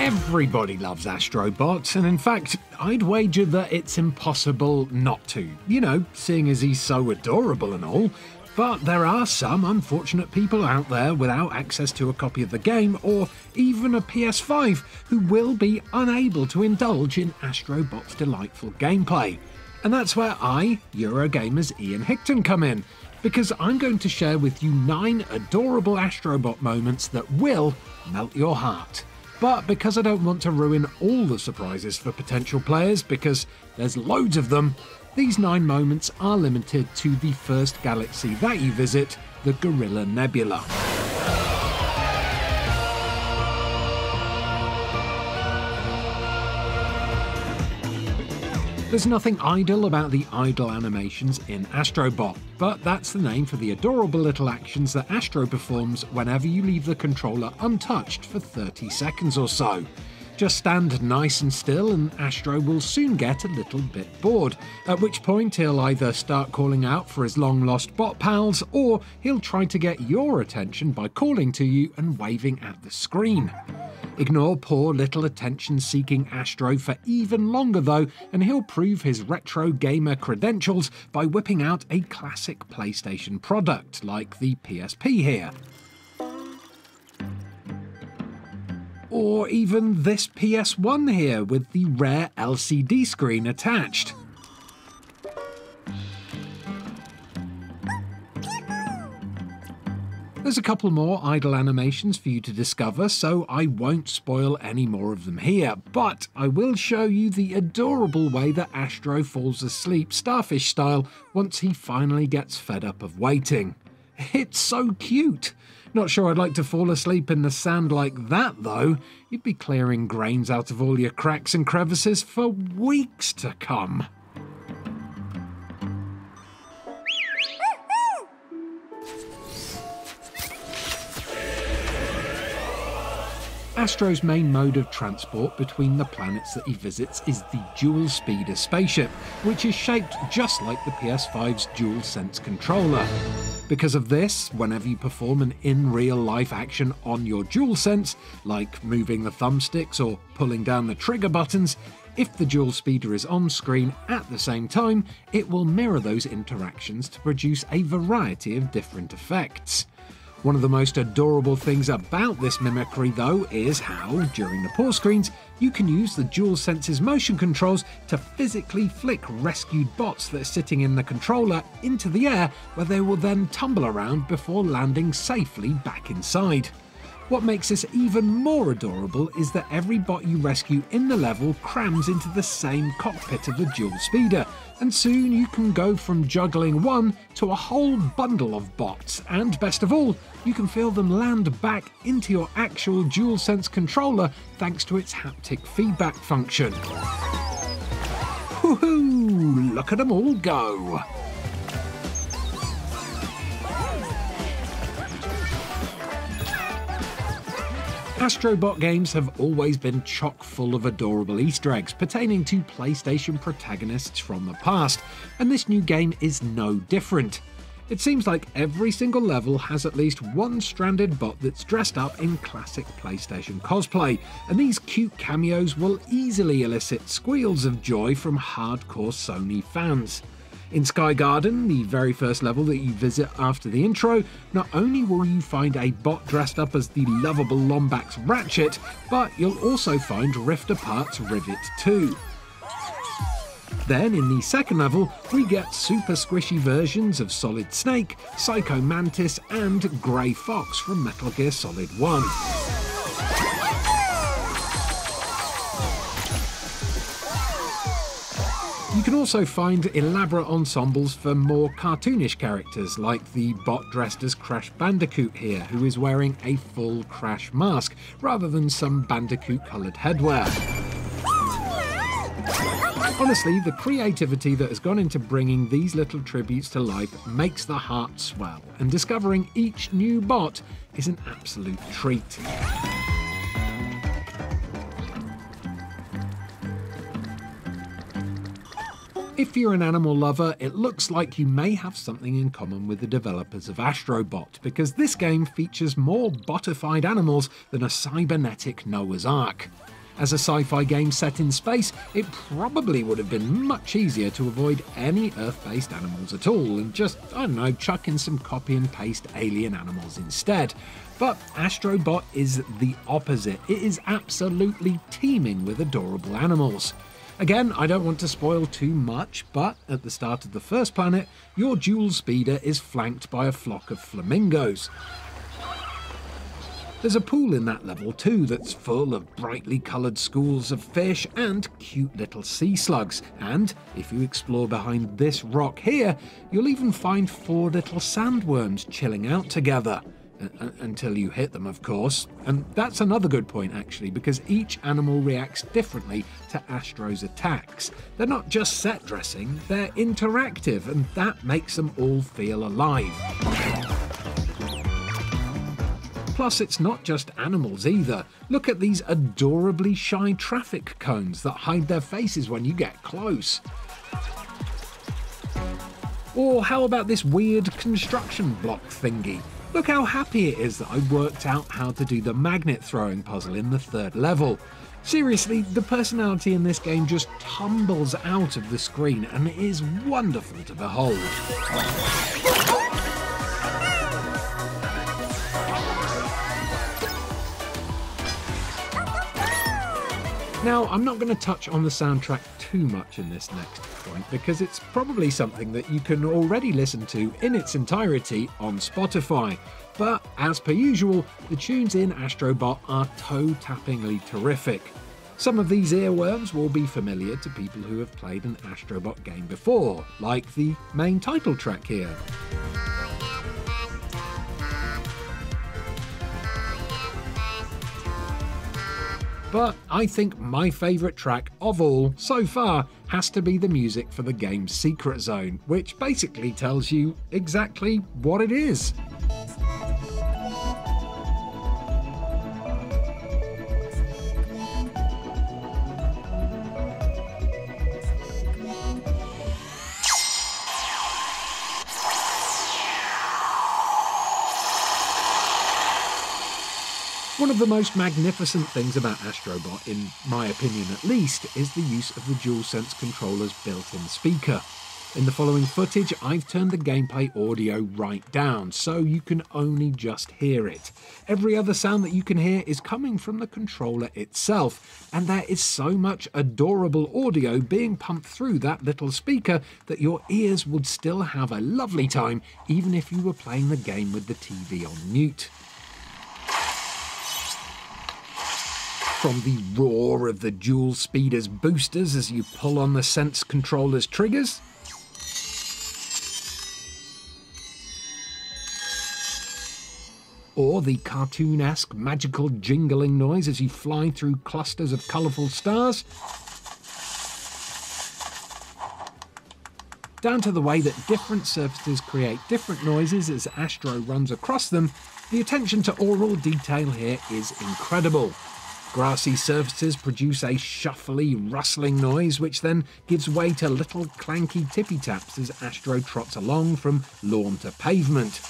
Everybody loves Astro Bots, and in fact, I'd wager that it's impossible not to. You know, seeing as he's so adorable and all. But there are some unfortunate people out there without access to a copy of the game or even a PS5 who will be unable to indulge in Astro Bot's delightful gameplay. And that's where I, Eurogamer's Ian Higton, come in, because I'm going to share with you 9 adorable Astro Bot moments that will melt your heart. But because I don't want to ruin all the surprises for potential players, because there's loads of them, these 9 moments are limited to the first galaxy that you visit, the Gorilla Nebula. There's nothing idle about the idle animations in Astro Bot, but that's the name for the adorable little actions that Astro performs whenever you leave the controller untouched for 30 seconds or so. Just stand nice and still and Astro will soon get a little bit bored, at which point he'll either start calling out for his long-lost bot pals, or he'll try to get your attention by calling to you and waving at the screen. Ignore poor little attention-seeking Astro for even longer though, and he'll prove his retro gamer credentials by whipping out a classic PlayStation product, like the PSP here. Or even this PS1 here with the rare LCD screen attached. There's a couple more idle animations for you to discover, so I won't spoil any more of them here, but I will show you the adorable way that Astro falls asleep starfish style once he finally gets fed up of waiting. It's so cute! Not sure I'd like to fall asleep in the sand like that though. You'd be clearing grains out of all your cracks and crevices for weeks to come. Astro's main mode of transport between the planets that he visits is the dual speeder spaceship, which is shaped just like the PS5's DualSense controller. Because of this, whenever you perform an in-real-life action on your DualSense, like moving the thumbsticks or pulling down the trigger buttons, if the dual speeder is on screen at the same time, it will mirror those interactions to produce a variety of different effects. One of the most adorable things about this mimicry though is how, during the pause screens, you can use the DualSense's motion controls to physically flick rescued bots that are sitting in the controller into the air, where they will then tumble around before landing safely back inside. What makes this even more adorable is that every bot you rescue in the level crams into the same cockpit of the dual speeder, and soon you can go from juggling one to a whole bundle of bots, and best of all, you can feel them land back into your actual DualSense controller thanks to its haptic feedback function. Woohoo! Look at them all go! Astro Bot games have always been chock full of adorable Easter eggs pertaining to PlayStation protagonists from the past, and this new game is no different. It seems like every single level has at least one stranded bot that's dressed up in classic PlayStation cosplay, and these cute cameos will easily elicit squeals of joy from hardcore Sony fans. In Sky Garden, the very first level that you visit after the intro, not only will you find a bot dressed up as the lovable Lombax Ratchet, but you'll also find Rift Apart's Rivet too. Then, in the second level, we get super squishy versions of Solid Snake, Psycho Mantis, and Grey Fox from Metal Gear Solid 1. You can also find elaborate ensembles for more cartoonish characters, like the bot dressed as Crash Bandicoot here, who is wearing a full Crash mask, rather than some Bandicoot-coloured headwear. Honestly, the creativity that has gone into bringing these little tributes to life makes the heart swell, and discovering each new bot is an absolute treat. If you're an animal lover, it looks like you may have something in common with the developers of Astro Bot, because this game features more botified animals than a cybernetic Noah's Ark. As a sci-fi game set in space, it probably would have been much easier to avoid any Earth-based animals at all and just, I don't know, chuck in some copy and paste alien animals instead. But Astro Bot is the opposite. It is absolutely teeming with adorable animals. Again, I don't want to spoil too much, but at the start of the first planet, your dual speeder is flanked by a flock of flamingos. There's a pool in that level too that's full of brightly coloured schools of fish and cute little sea slugs, and if you explore behind this rock here, you'll even find 4 little sandworms chilling out together. Until you hit them, of course. And that's another good point actually, because each animal reacts differently to Astro's attacks. They're not just set dressing, they're interactive, and that makes them all feel alive. Plus, it's not just animals either. Look at these adorably shy traffic cones that hide their faces when you get close. Or how about this weird construction block thingy? Look how happy it is that I worked out how to do the magnet throwing puzzle in the 3rd level. Seriously, the personality in this game just tumbles out of the screen and it is wonderful to behold. Now, I'm not going to touch on the soundtrack too much in this next point because it's probably something that you can already listen to in its entirety on Spotify. But as per usual, the tunes in Astro Bot are toe-tappingly terrific. Some of these earworms will be familiar to people who have played an Astro Bot game before, like the main title track here. But I think my favourite track of all so far has to be the music for the game's Secret Zone, which basically tells you exactly what it is. One of the most magnificent things about Astro Bot, in my opinion at least, is the use of the DualSense controller's built-in speaker. In the following footage, I've turned the gameplay audio right down, so you can only just hear it. Every other sound that you can hear is coming from the controller itself, and there is so much adorable audio being pumped through that little speaker that your ears would still have a lovely time, even if you were playing the game with the TV on mute. From the roar of the dual speeder's boosters as you pull on the Sense controller's triggers, or the cartoon-esque magical jingling noise as you fly through clusters of colourful stars, down to the way that different surfaces create different noises as Astro runs across them, the attention to aural detail here is incredible. Grassy surfaces produce a shuffly, rustling noise, which then gives way to little clanky tippy-taps as Astro trots along from lawn to pavement.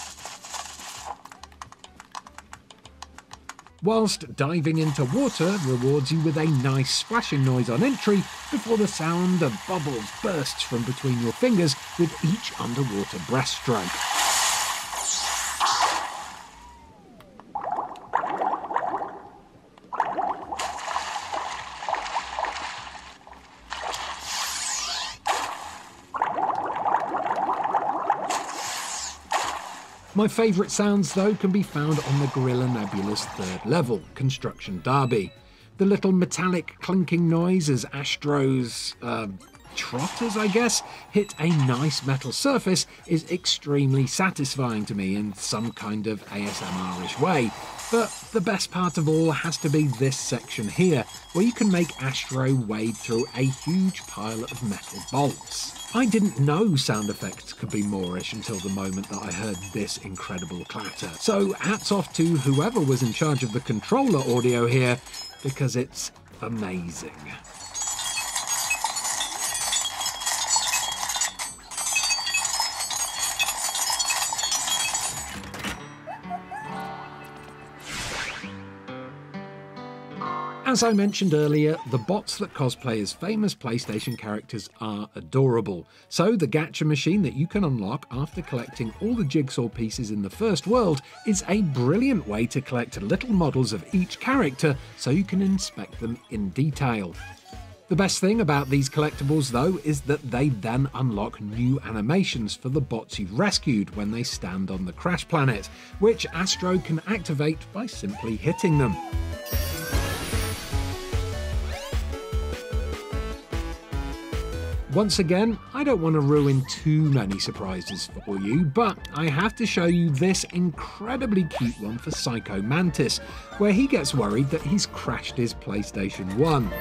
Whilst diving into water rewards you with a nice splashing noise on entry before the sound of bubbles bursts from between your fingers with each underwater breaststroke. My favourite sounds, though, can be found on the Gorilla Nebula's 3rd level, Construction Derby. The little metallic clinking noise as Astro's trotters, I guess, hit a nice metal surface is extremely satisfying to me in some kind of ASMR-ish way. But the best part of all has to be this section here, where you can make Astro wade through a huge pile of metal bolts. I didn't know sound effects could be Moorish until the moment that I heard this incredible clatter. So hats off to whoever was in charge of the controller audio here, because it's amazing. As I mentioned earlier, the bots that cosplay as famous PlayStation characters are adorable. So the gacha machine that you can unlock after collecting all the jigsaw pieces in the first world is a brilliant way to collect little models of each character so you can inspect them in detail. The best thing about these collectibles though is that they then unlock new animations for the bots you've rescued when they stand on the crash planet, which Astro can activate by simply hitting them. Once again, I don't want to ruin too many surprises for you, but I have to show you this incredibly cute one for Psycho Mantis, where he gets worried that he's crashed his PlayStation 1.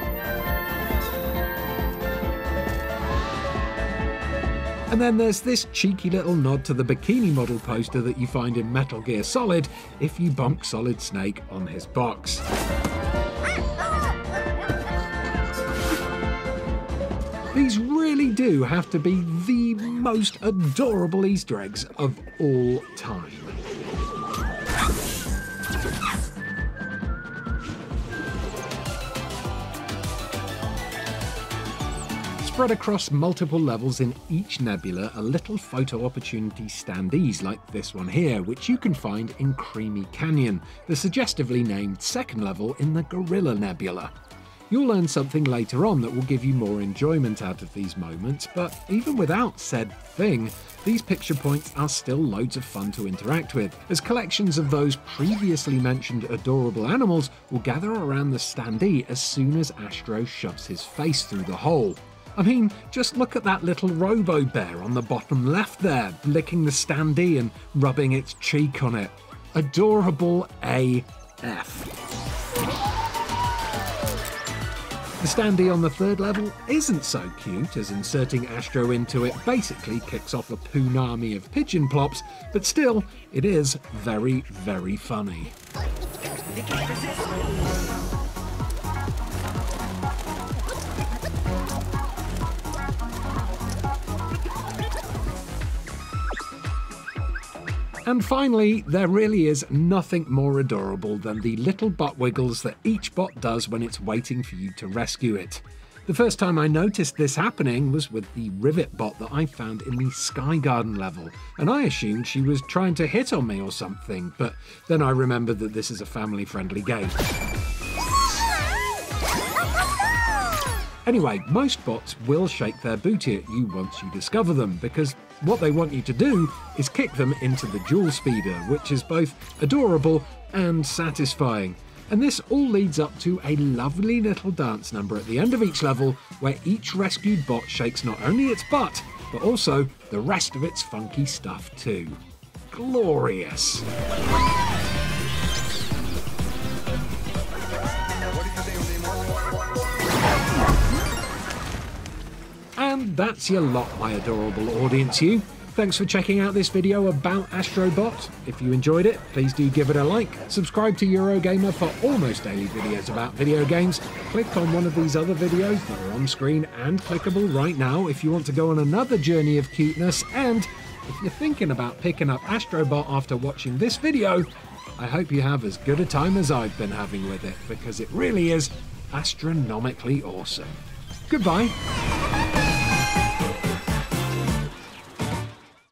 And then there's this cheeky little nod to the bikini model poster that you find in Metal Gear Solid if you bonk Solid Snake on his box. These really do have to be the most adorable Easter eggs of all time. Spread across multiple levels in each nebula are little photo opportunity standees like this one here, which you can find in Creamy Canyon, the suggestively named second level in the Gorilla Nebula. You'll learn something later on that will give you more enjoyment out of these moments, but even without said thing, these picture points are still loads of fun to interact with, as collections of those previously mentioned adorable animals will gather around the standee as soon as Astro shoves his face through the hole. I mean, just look at that little robo-bear on the bottom left there, licking the standee and rubbing its cheek on it. Adorable AF. The standee on the third level isn't so cute, as inserting Astro into it basically kicks off a poonami of pigeon plops, but still, it is very, very funny. And finally, there really is nothing more adorable than the little butt wiggles that each bot does when it's waiting for you to rescue it. The first time I noticed this happening was with the Rivet bot that I found in the Sky Garden level, and I assumed she was trying to hit on me or something, but then I remembered that this is a family-friendly game. Anyway, most bots will shake their booty at you once you discover them, because what they want you to do is kick them into the Jewel Speeder, which is both adorable and satisfying. And this all leads up to a lovely little dance number at the end of each level, where each rescued bot shakes not only its butt, but also the rest of its funky stuff too. Glorious! And that's your lot, my adorable audience you. Thanks for checking out this video about Astro Bot. If you enjoyed it, please do give it a like. Subscribe to Eurogamer for almost daily videos about video games. Click on one of these other videos that are on screen and clickable right now if you want to go on another journey of cuteness. And if you're thinking about picking up Astro Bot after watching this video, I hope you have as good a time as I've been having with it, because it really is astronomically awesome. Goodbye.